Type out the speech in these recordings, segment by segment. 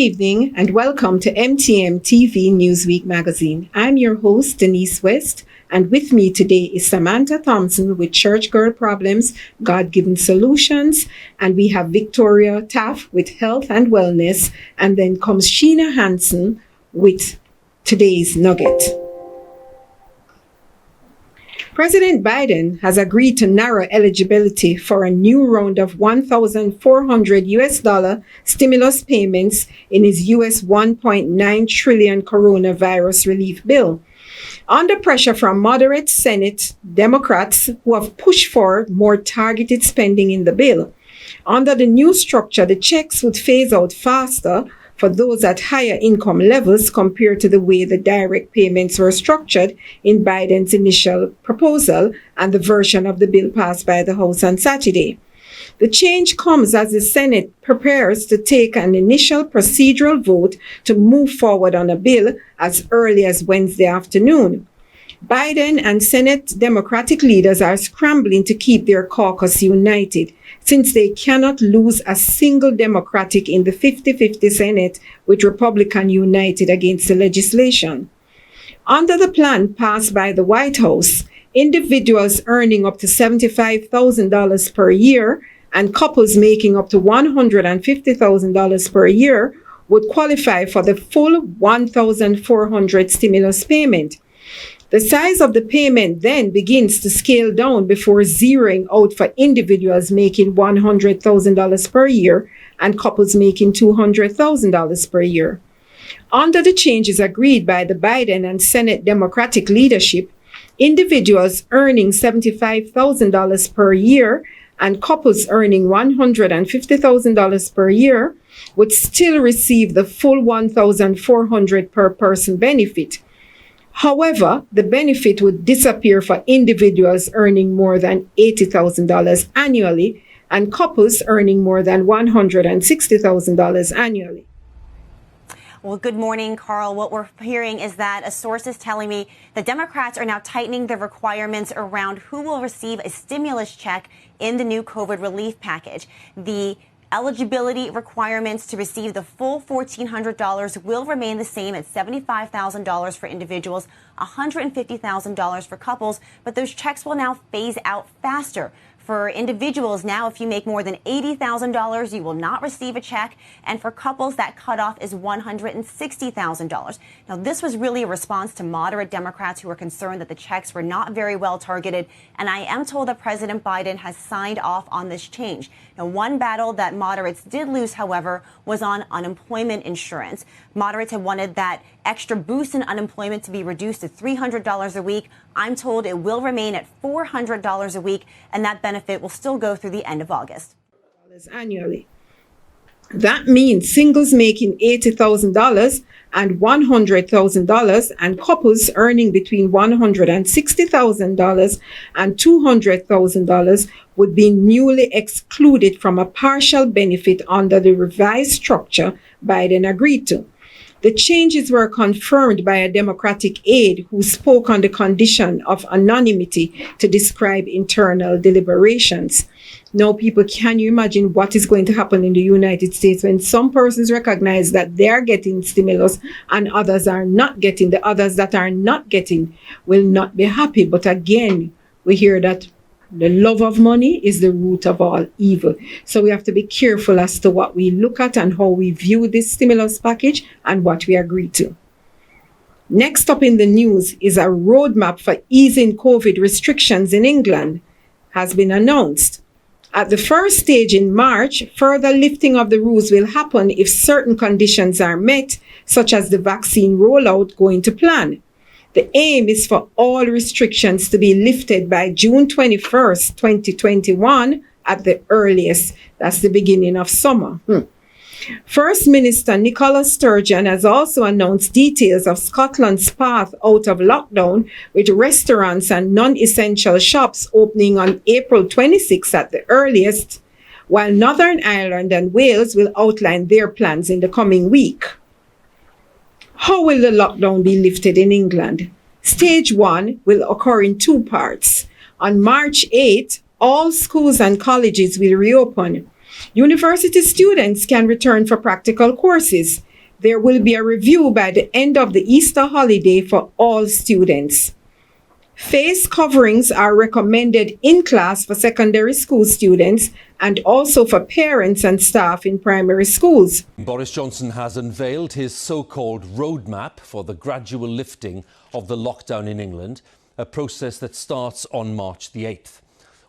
evening and welcome to MTM TV Newsweek magazine. I'm your host, Denise West, and with me today is Samantha Thompson with Church Girl Problems, God-Given Solutions, and we have Victoria Taff with Health and Wellness, and then comes Sheena Hansen with today's Nugget. President Biden has agreed to narrow eligibility for a new round of $1,400 stimulus payments in his US $1.9 trillion coronavirus relief bill. Under pressure from moderate Senate Democrats who have pushed for more targeted spending in the bill. Under the new structure, the checks would phase out faster for those at higher income levels compared to the way the direct payments were structured in Biden's initial proposal and the version of the bill passed by the House on Saturday. The change comes as the Senate prepares to take an initial procedural vote to move forward on a bill as early as Wednesday afternoon. Biden and Senate Democratic leaders are scrambling to keep their caucus united, since they cannot lose a single Democratic in the 50-50 Senate with Republican united against the legislation. Under the plan passed by the White House, individuals earning up to $75,000 per year and couples making up to $150,000 per year would qualify for the full $1,400 stimulus payment. The size of the payment then begins to scale down before zeroing out for individuals making $100,000 per year and couples making $200,000 per year. Under the changes agreed by the Biden and Senate Democratic leadership, individuals earning $75,000 per year and couples earning $150,000 per year would still receive the full $1,400 per person benefit. However, the benefit would disappear for individuals earning more than $80,000 annually and couples earning more than $160,000 annually. Well, good morning, Carl. What we're hearing is that a source is telling me that Democrats are now tightening the requirements around who will receive a stimulus check in the new COVID relief package. The eligibility requirements to receive the full $1,400 will remain the same at $75,000 for individuals, $150,000 for couples, but those checks will now phase out faster. For individuals now, if you make more than $80,000, you will not receive a check. And for couples, that cutoff is $160,000. Now, this was really a response to moderate Democrats who were concerned that the checks were not very well targeted. And I am told that President Biden has signed off on this change. Now, one battle that moderates did lose, however, was on unemployment insurance. Moderates had wanted that extra boost in unemployment to be reduced to $300 a week. I'm told it will remain at $400 a week, and that benefit will still go through the end of August. Annually. That means singles making $80,000 and $100,000 and couples earning between $160,000 and $200,000 would be newly excluded from a partial benefit under the revised structure Biden agreed to. The changes were confirmed by a Democratic aide who spoke on the condition of anonymity to describe internal deliberations. Now, people, can you imagine what is going to happen in the United States when some persons recognize that they are getting stimulus and others are not getting? The others that are not getting will not be happy. But again, we hear that the love of money is the root of all evil. So we have to be careful as to what we look at and how we view this stimulus package and what we agree to. Next up in the news is a roadmap for easing COVID restrictions in England has been announced. At the first stage in March, further lifting of the rules will happen if certain conditions are met, such as the vaccine rollout going to plan. The aim is for all restrictions to be lifted by June 21st, 2021 at the earliest. That's the beginning of summer. First Minister Nicola Sturgeon has also announced details of Scotland's path out of lockdown, with restaurants and non-essential shops opening on April 26 at the earliest, while Northern Ireland and Wales will outline their plans in the coming week. How will the lockdown be lifted in England? Stage 1 will occur in two parts. On March 8, all schools and colleges will reopen. University students can return for practical courses. There will be a review by the end of the Easter holiday for all students. Face coverings are recommended in class for secondary school students and also for parents and staff in primary schools. Boris Johnson has unveiled his so-called roadmap for the gradual lifting of the lockdown in England, a process that starts on March the 8th.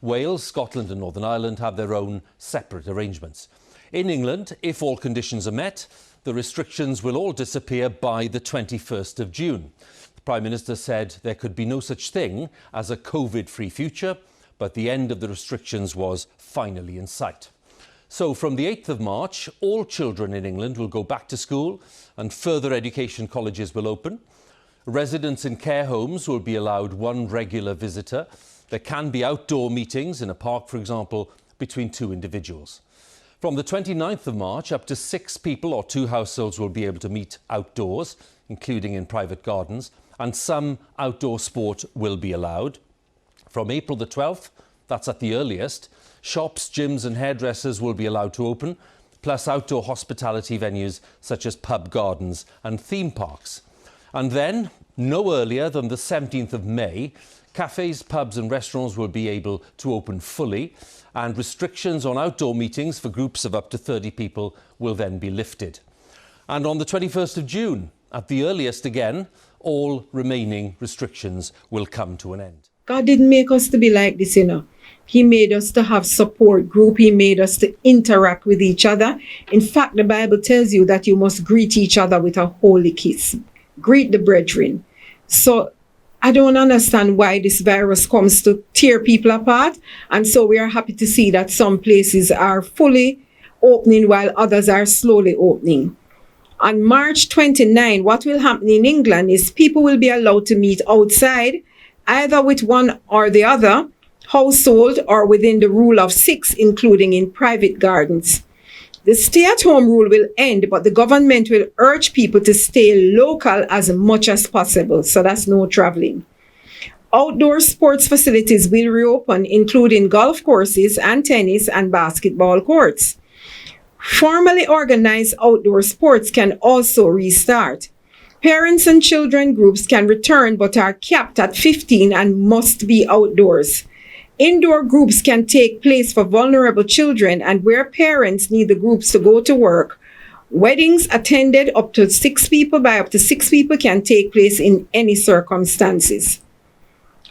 Wales, Scotland and Northern Ireland have their own separate arrangements. In England, if all conditions are met, the restrictions will all disappear by the 21st of June. The Prime Minister said there could be no such thing as a COVID-free future, but the end of the restrictions was finally in sight. So from the 8th of March, all children in England will go back to school and further education colleges will open. Residents in care homes will be allowed one regular visitor. There can be outdoor meetings in a park, for example, between two individuals. From the 29th of March, up to 6 people or 2 households will be able to meet outdoors, including in private gardens, and some outdoor sport will be allowed. From April the 12th, that's at the earliest, shops, gyms and hairdressers will be allowed to open, plus outdoor hospitality venues such as pub gardens and theme parks. And then, no earlier than the 17th of May, cafes, pubs and restaurants will be able to open fully, and restrictions on outdoor meetings for groups of up to 30 people will then be lifted. And on the 21st of June, at the earliest again, all remaining restrictions will come to an end. God didn't make us to be like this, you know. He made us to have support group. He made us to interact with each other. In fact, the Bible tells you that you must greet each other with a holy kiss. Greet the brethren. So I don't understand why this virus comes to tear people apart. And so we are happy to see that some places are fully opening while others are slowly opening. On March 29, what will happen in England is people will be allowed to meet outside, either with one or the other household or within the rule of 6, including in private gardens. The stay-at-home rule will end, but the government will urge people to stay local as much as possible. So that's no traveling. Outdoor sports facilities will reopen, including golf courses and tennis and basketball courts. Formally organized outdoor sports can also restart. Parents and children groups can return but are capped at 15 and must be outdoors. Indoor groups can take place for vulnerable children and where parents need the groups to go to work. Weddings attended up to 6 people by up to 6 people can take place in any circumstances.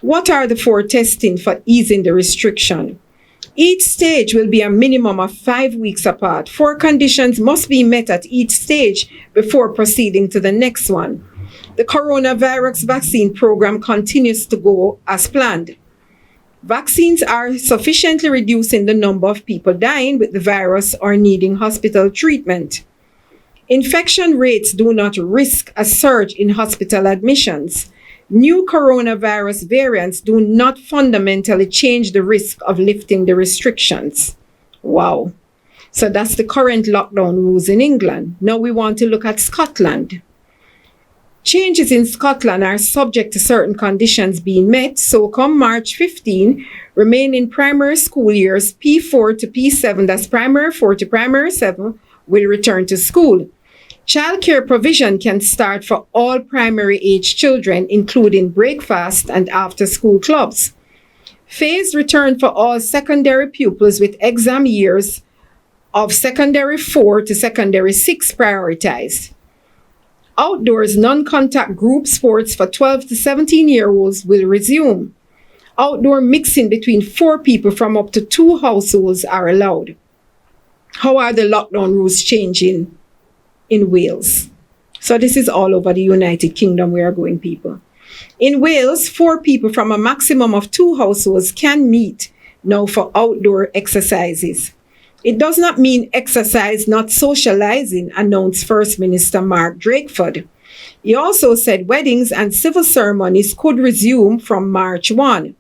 What are the 4 testing for easing the restriction? Each stage will be a minimum of 5 weeks apart. 4 conditions must be met at each stage before proceeding to the next one. The coronavirus vaccine program continues to go as planned. Vaccines are sufficiently reducing the number of people dying with the virus or needing hospital treatment. Infection rates do not risk a surge in hospital admissions. New coronavirus variants do not fundamentally change the risk of lifting the restrictions. Wow. So that's the current lockdown rules in England. Now we want to look at Scotland. Changes in Scotland are subject to certain conditions being met, so come March 15, remaining primary school years P4 to P7, that's primary 4 to primary 7, will return to school. Childcare provision can start for all primary age children, including breakfast and after-school clubs. Phased return for all secondary pupils with exam years of secondary 4 to secondary 6 prioritized. Outdoors non-contact group sports for 12 to 17-year-olds will resume. Outdoor mixing between 4 people from up to 2 households are allowed. How are the lockdown rules changing in Wales? So this is all over the United Kingdom we are going, people. In Wales, 4 people from a maximum of 2 households can meet now for outdoor exercises. It does not mean exercise, not socializing, announced First Minister Mark Drakeford. He also said weddings and civil ceremonies could resume from March 1.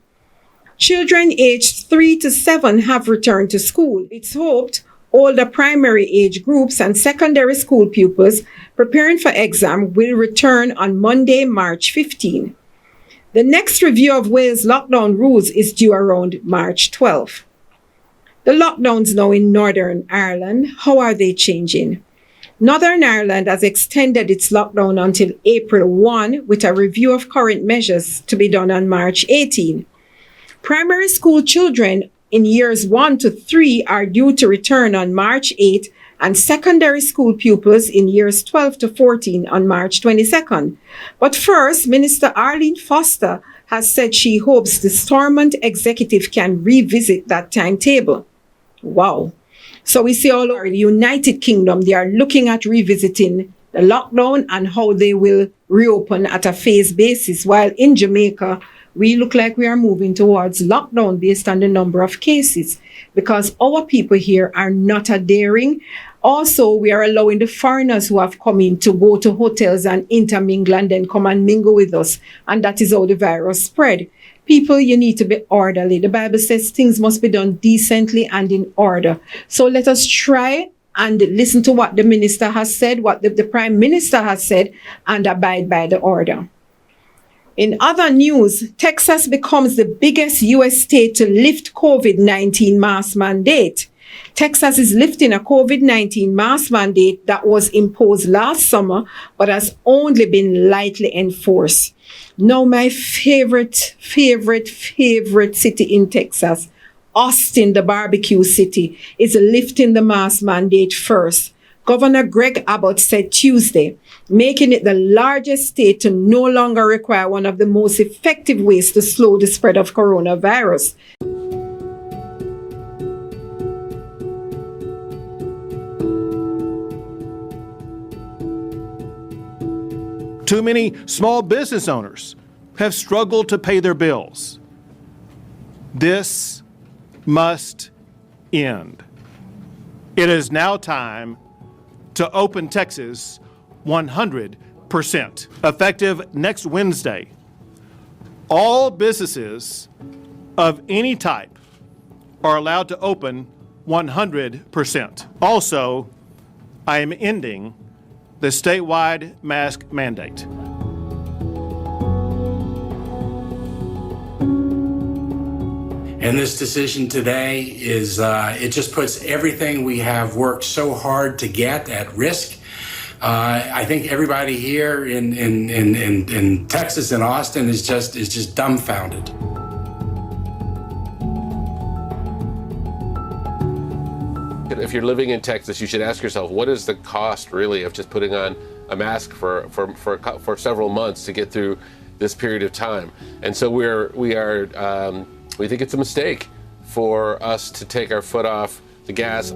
Children aged 3 to 7 have returned to school. It's hoped older primary age groups and secondary school pupils preparing for exam will return on Monday, March 15. The next review of Wales' lockdown rules is due around March 12. The lockdowns now in Northern Ireland, how are they changing? Northern Ireland has extended its lockdown until April 1 with a review of current measures to be done on March 18. Primary school children in years 1 to 3 are due to return on March 8 and secondary school pupils in years 12 to 14 on March 22nd. But first, Minister Arlene Foster has said she hopes the Stormont executive can revisit that timetable. Wow. So we see all over the United Kingdom, they are looking at revisiting the lockdown and how they will reopen at a phased basis, while in Jamaica, we look like we are moving towards lockdown based on the number of cases because our people here are not adhering. Also, we are allowing the foreigners who have come in to go to hotels and intermingle and then come and mingle with us. And that is how the virus spread. People, you need to be orderly. The Bible says things must be done decently and in order. So let us try and listen to what the minister has said, what the prime minister has said, and abide by the order. In other news, Texas becomes the biggest U.S. state to lift COVID-19 mask mandate. Texas is lifting a COVID-19 mask mandate that was imposed last summer, but has only been lightly enforced. Now, my favorite city in Texas, Austin, the barbecue city, is lifting the mask mandate first. Governor Greg Abbott said Tuesday, making it the largest state to no longer require one of the most effective ways to slow the spread of coronavirus. Too many small business owners have struggled to pay their bills. This must end. It is now time to open Texas 100%. Effective next Wednesday, all businesses of any type are allowed to open 100%. Also, I am ending the statewide mask mandate. And this decision today is, it just puts everything we have worked so hard to get at risk. I think everybody here in Texas and Austin is just dumbfounded. If you're living in Texas, you should ask yourself, what is the cost really of just putting on a mask for several months to get through this period of time? And so we think it's a mistake for us to take our foot off the gas.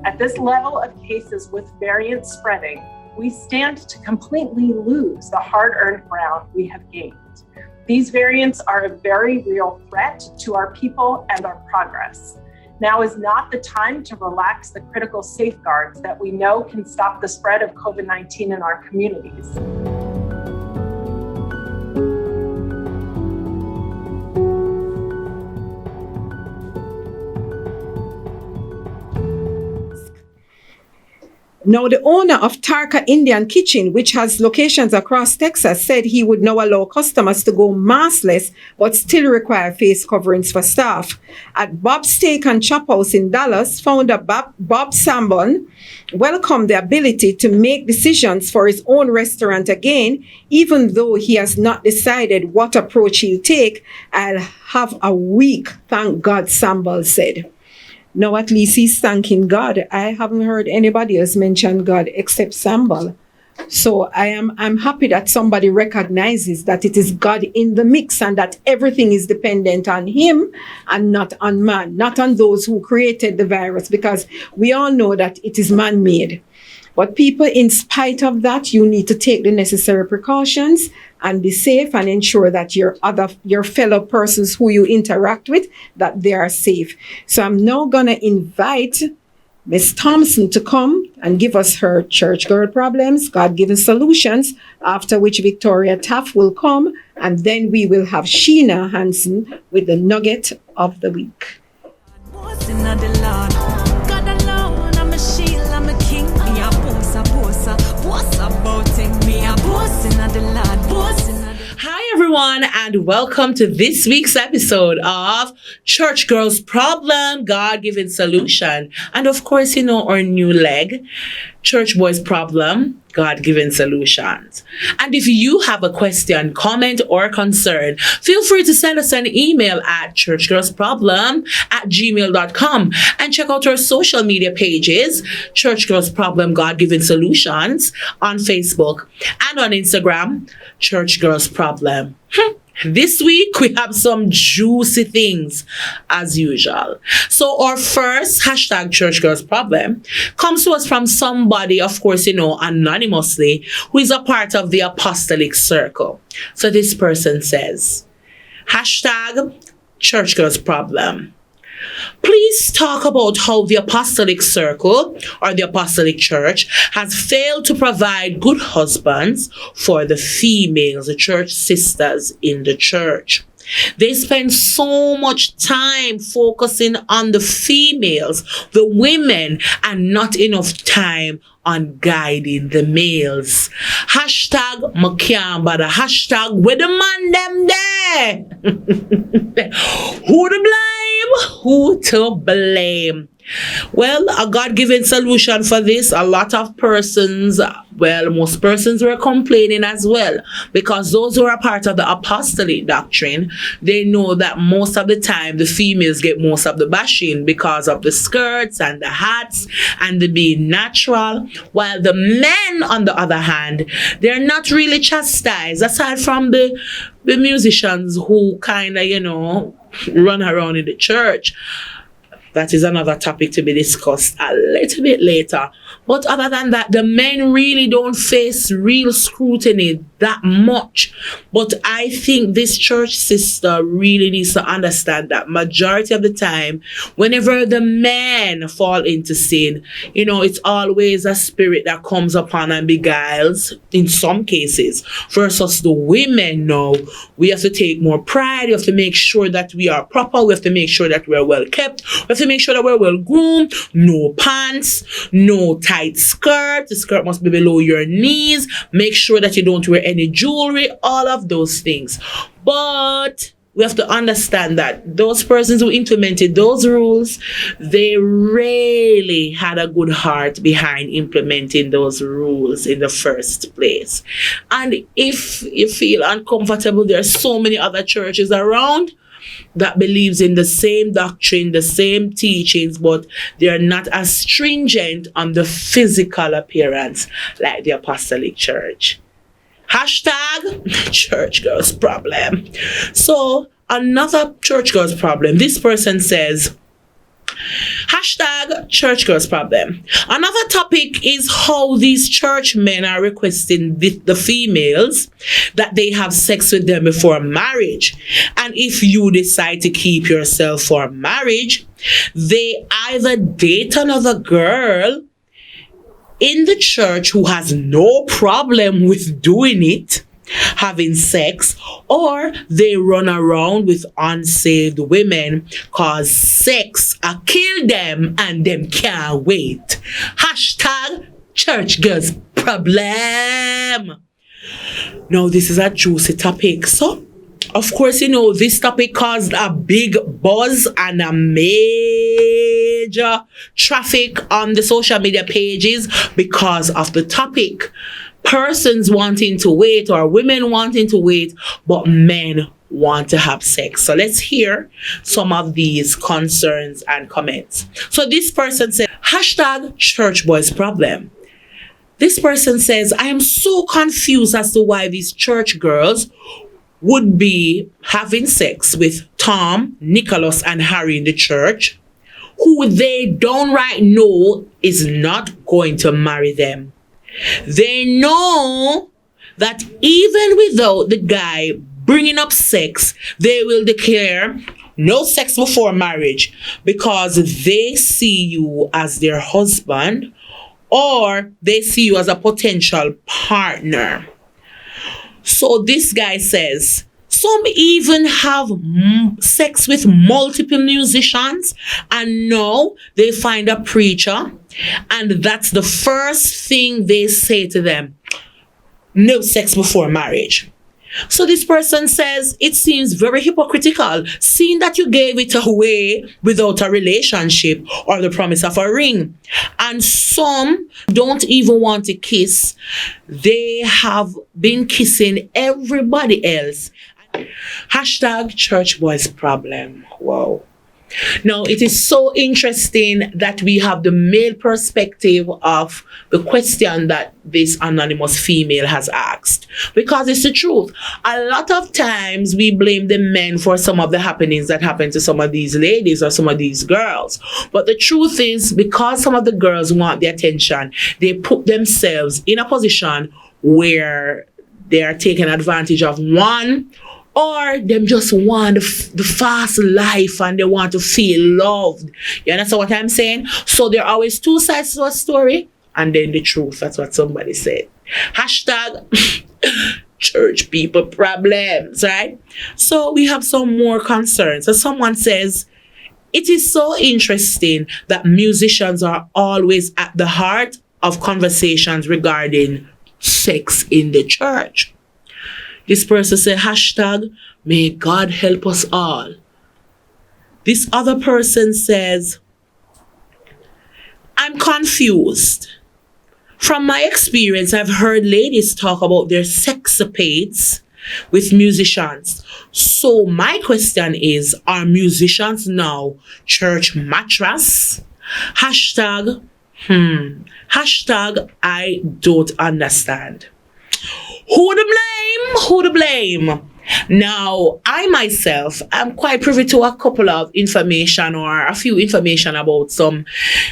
At this level of cases with variants spreading, we stand to completely lose the hard-earned ground we have gained. These variants are a very real threat to our people and our progress. Now is not the time to relax the critical safeguards that we know can stop the spread of COVID-19 in our communities. Now, the owner of Tarka Indian Kitchen, which has locations across Texas, said he would now allow customers to go maskless but still require face coverings for staff. At Bob's Steak and Chop House in Dallas, founder Bob Sambon welcomed the ability to make decisions for his own restaurant again, even though he has not decided what approach he'll take. I'll have a week, thank God, Sambon said. Now, at least he's thanking God. I haven't heard anybody else mention God except Sambal. So I'm happy that somebody recognizes that it is God in the mix and that everything is dependent on him and not on man, not on those who created the virus, because we all know that it is man-made. But people, in spite of that, you need to take the necessary precautions and be safe and ensure that your fellow persons who you interact with, that they are safe. So I'm now going to invite Ms. Thompson to come and give us her church girl problems, God-given solutions, after which Victoria Taff will come, and then we will have Sheena Hansen with the nugget of the week. boss in the Lord. God alone, I'm a shield, I'm a king. Me a boss about it. Me a boss in the Lord, boss in the. Hi everyone, and welcome to this week's episode of Church Girls Problem, God-Given Solution. And of course, our new leg, Church Boys Problem, God-Given Solutions. And if you have a question, comment, or concern, feel free to send us an email at churchgirlsproblem@gmail.com and check out our social media pages, Church Girls Problem God-Given Solutions on Facebook and on Instagram, Church Girls Problem. This week, we have some juicy things as usual. So our first hashtag Church Girls Problem comes to us from somebody, of course, anonymously, who is a part of the Apostolic Circle. So this person says, hashtag Church Girls Problem. Please talk about how the Apostolic Circle or the Apostolic Church has failed to provide good husbands for the females, the church sisters in the church. They spend so much time focusing on the females, the women, and not enough time on guiding the males. Hashtag Makamba, the hashtag where the man them there. Who to blame? Who to blame? Well, a God-given solution for this, a lot of persons, most persons were complaining as well, because those who are part of the apostolic doctrine, they know that most of the time the females get most of the bashing because of the skirts and the hats and the being natural, while the men, on the other hand, they're not really chastised, aside from the musicians who kind of, run around in the church. That is another topic to be discussed a little bit later. But other than that, the men really don't face real scrutiny that much. But I think this church sister really needs to understand that majority of the time, whenever the men fall into sin, it's always a spirit that comes upon and beguiles in some cases. Versus the women now, we have to take more pride. We have to make sure that we are proper. We have to make sure that we're well kept. We have to make sure that we're well groomed. No pants, no tight skirt. The skirt must be below your knees. Make sure that you don't wear any jewelry, all of those things. But we have to understand that those persons who implemented those rules, they really had a good heart behind implementing those rules in the first place. And if you feel uncomfortable, there are so many other churches around that believes in the same doctrine, the same teachings, but they're not as stringent on the physical appearance like the Apostolic Church. Hashtag Church Girls Problem. So another Church Girls Problem. This person says, hashtag Church Girls Problem. Another topic is how these church men are requesting the females that they have sex with them before marriage. And if you decide to keep yourself for marriage, they either date another girl in the church who has no problem with doing it, having sex, or they run around with unsaved women cause sex kill them and them can't wait. Hashtag Church Girls Problem. Now, this is a juicy topic. So, of course, this topic caused a big buzz and a major traffic on the social media pages because of the topic. Persons wanting to wait or women wanting to wait, but men want to have sex. So let's hear some of these concerns and comments. So this person said, hashtag Church Boys Problem. This person says, I am so confused as to why these church girls would be having sex with Tom, Nicholas, and Harry in the church, who they downright know is not going to marry them. They know that even without the guy bringing up sex, they will declare no sex before marriage because they see you as their husband or they see you as a potential partner. So this guy says, Some even have sex with multiple musicians, and now they find a preacher, and that's the first thing they say to them: no sex before marriage. So this person says it seems very hypocritical, seeing that you gave it away without a relationship or the promise of a ring. And some don't even want to kiss. They have been kissing everybody else. Hashtag church boys problem. Wow. Now, it is so interesting that we have the male perspective of the question that this anonymous female has asked, because it's the truth. A lot of times we blame the men for some of the happenings that happen to some of these ladies or some of these girls. But the truth is, because some of the girls want the attention, they put themselves in a position where they are taking advantage of one, or them just want the fast life and they want to feel loved. You understand what I'm saying? So there are always two sides to a story, and then the truth. That's what somebody said. Hashtag church people problems, right? So we have some more concerns. So someone says, it is so interesting that musicians are always at the heart of conversations regarding sex in the church. This person said, hashtag, may God help us all. This other person says, I'm confused. From my experience, I've heard ladies talk about their sexapades with musicians. So my question is, are musicians now church mattress? Hashtag, Hashtag, I don't understand. Who to blame? Who to blame? Now, I myself am quite privy to a couple of information or a few information about some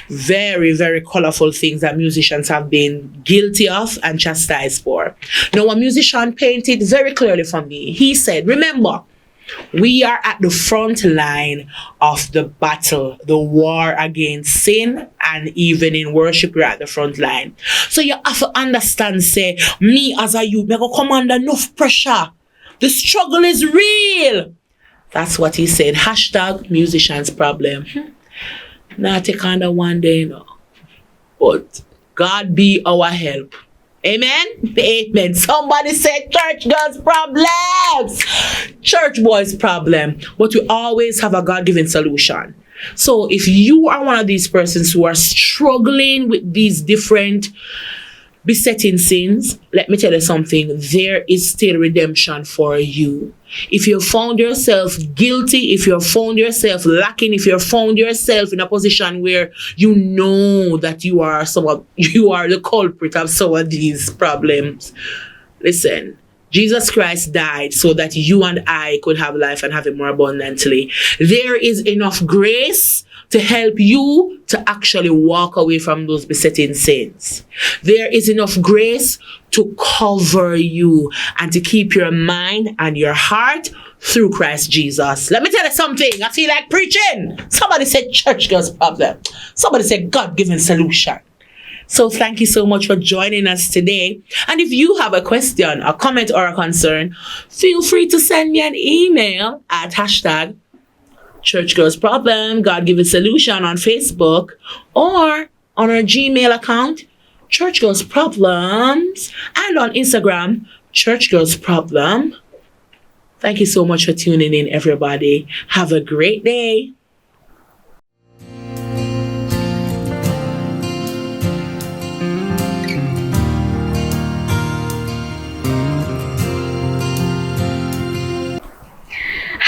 very, very colorful things that musicians have been guilty of and chastised for. Now, a musician painted very clearly for me. He said, remember, we are at the front line of the battle, the war against sin, and even in worship, we're at the front line. So you have to understand, say, me as a youth, I go come under enough pressure. The struggle is real. That's what he said. Hashtag musician's problem. Now take on the one day, you know. But God be our help. Amen? Amen. Somebody said church girls' problems. Church boys' problem. But we always have a God-given solution. So if you are one of these persons who are struggling with these different besetting sins, let me tell you something. There is still redemption for you. If you found yourself guilty, if you found yourself lacking, if you found yourself in a position where you know that you are the culprit of some of these problems, listen. Jesus Christ died so that you and I could have life and have it more abundantly. There is enough grace to help you to actually walk away from those besetting sins. There is enough grace to cover you and to keep your mind and your heart through Christ Jesus. Let me tell you something. I feel like preaching. Somebody said church girls' problem. Somebody said God-given solution. So thank you so much for joining us today. And if you have a question, a comment, or a concern, feel free to send me an email at hashtag Church Girls Problem, God Given Solution on Facebook, or on our Gmail account, Church Girls Problems, and on Instagram, Church Girls Problem. Thank you so much for tuning in, everybody. Have a great day.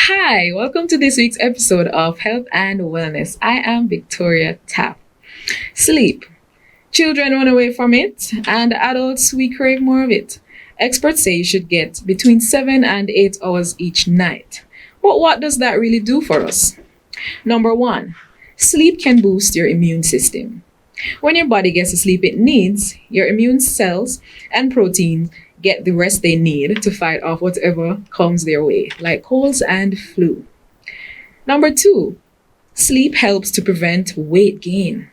Hi, welcome to this week's episode of Health and Wellness. I am Victoria Tapp. Sleep. Children run away from it, and adults, we crave more of it. Experts say you should get between 7 and 8 hours each night. But what does that really do for us? Number 1, sleep can boost your immune system. When your body gets the sleep it needs, your immune cells and protein get the rest they need to fight off whatever comes their way, like colds and flu. Number 2, sleep helps to prevent weight gain.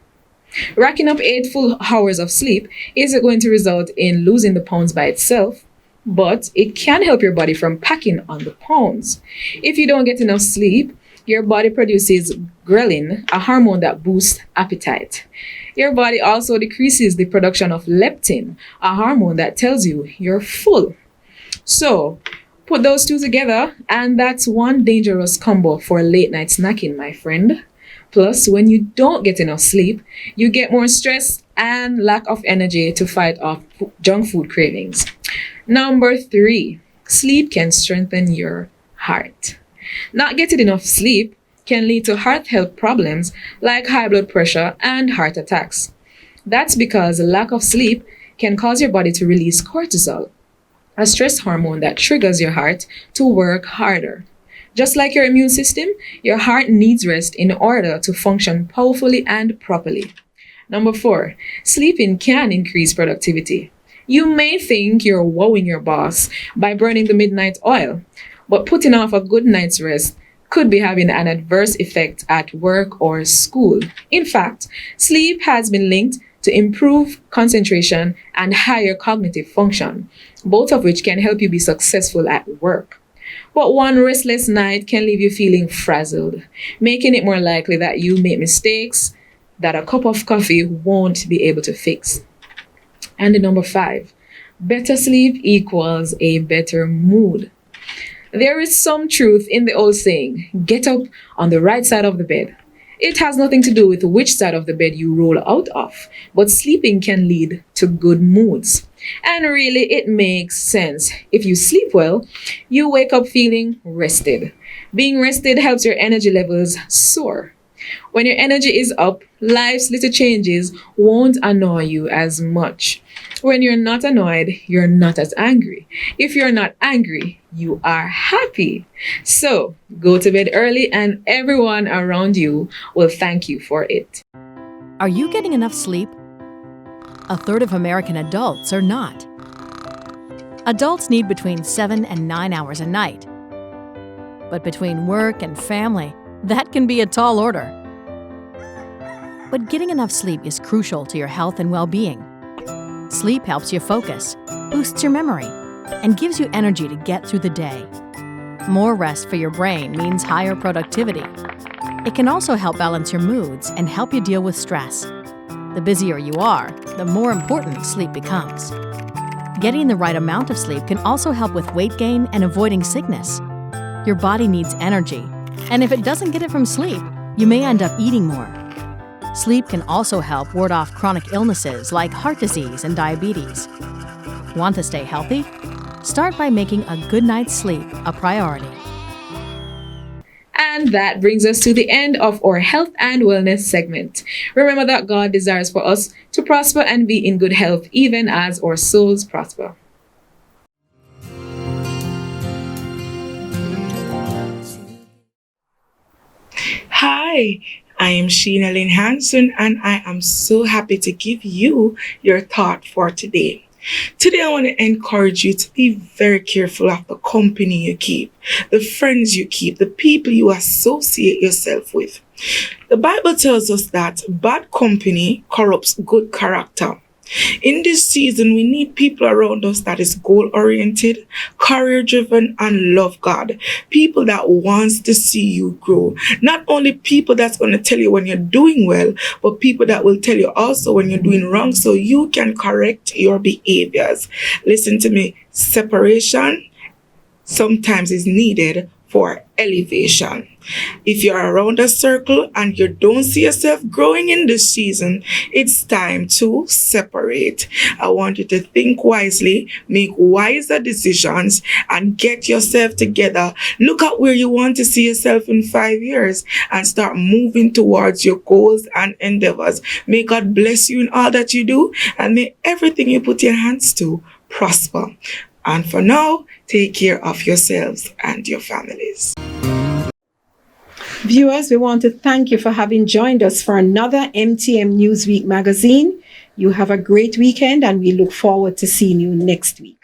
Racking up 8 full hours of sleep isn't going to result in losing the pounds by itself. but it can help your body from packing on the pounds. If you don't get enough sleep, your body produces ghrelin, a hormone that boosts appetite. Your body also decreases the production of leptin, a hormone that tells you you're full. So, put those two together, and that's one dangerous combo for late night snacking, my friend. Plus, when you don't get enough sleep, you get more stress and lack of energy to fight off junk food cravings. Number 3, sleep can strengthen your heart. Not getting enough sleep can lead to heart health problems like high blood pressure and heart attacks. That's because lack of sleep can cause your body to release cortisol, a stress hormone that triggers your heart to work harder. Just like your immune system, your heart needs rest in order to function powerfully and properly. Number 4, sleeping can increase productivity. You may think you're wowing your boss by burning the midnight oil, but putting off a good night's rest could be having an adverse effect at work or school. In fact, sleep has been linked to improved concentration and higher cognitive function, both of which can help you be successful at work. But one restless night can leave you feeling frazzled, making it more likely that you make mistakes that a cup of coffee won't be able to fix. And number 5, better sleep equals a better mood. There is some truth in the old saying, get up on the right side of the bed. It has nothing to do with which side of the bed you roll out of, but sleeping can lead to good moods. And really, it makes sense. If you sleep well, you wake up feeling rested. Being rested helps your energy levels soar. When your energy is up, life's little changes won't annoy you as much. When you're not annoyed, you're not as angry. If you're not angry, you are happy. So go to bed early and everyone around you will thank you for it. Are you getting enough sleep? A third of American adults are not. Adults need between 7 and 9 hours a night. But between work and family, that can be a tall order. But getting enough sleep is crucial to your health and well-being. Sleep helps you focus, boosts your memory, and gives you energy to get through the day. More rest for your brain means higher productivity. It can also help balance your moods and help you deal with stress. The busier you are, the more important sleep becomes. Getting the right amount of sleep can also help with weight gain and avoiding sickness. Your body needs energy, and if it doesn't get it from sleep, you may end up eating more. Sleep can also help ward off chronic illnesses like heart disease and diabetes. Want to stay healthy? Start by making a good night's sleep a priority. And that brings us to the end of our health and wellness segment. Remember that God desires for us to prosper and be in good health, even as our souls prosper. Hi, I am Sheena Lynn Hanson, and I am so happy to give you your thought for today. Today, I want to encourage you to be very careful of the company you keep, the friends you keep, the people you associate yourself with. The Bible tells us that bad company corrupts good character. In this season, we need people around us that is goal-oriented, career-driven, and love God. People that wants to see you grow. Not only people that's going to tell you when you're doing well, but people that will tell you also when you're doing wrong so you can correct your behaviors. Listen to me. Separation sometimes is needed for elevation. If you're around a circle and you don't see yourself growing in this season, it's time to separate. I want you to think wisely, make wiser decisions, and get yourself together. Look at where you want to see yourself in 5 years and start moving towards your goals and endeavors. May God bless you in all that you do, and may everything you put your hands to prosper. And for now, take care of yourselves and your families. Viewers, we want to thank you for having joined us for another MTM Newsweek magazine. You have a great weekend, and we look forward to seeing you next week.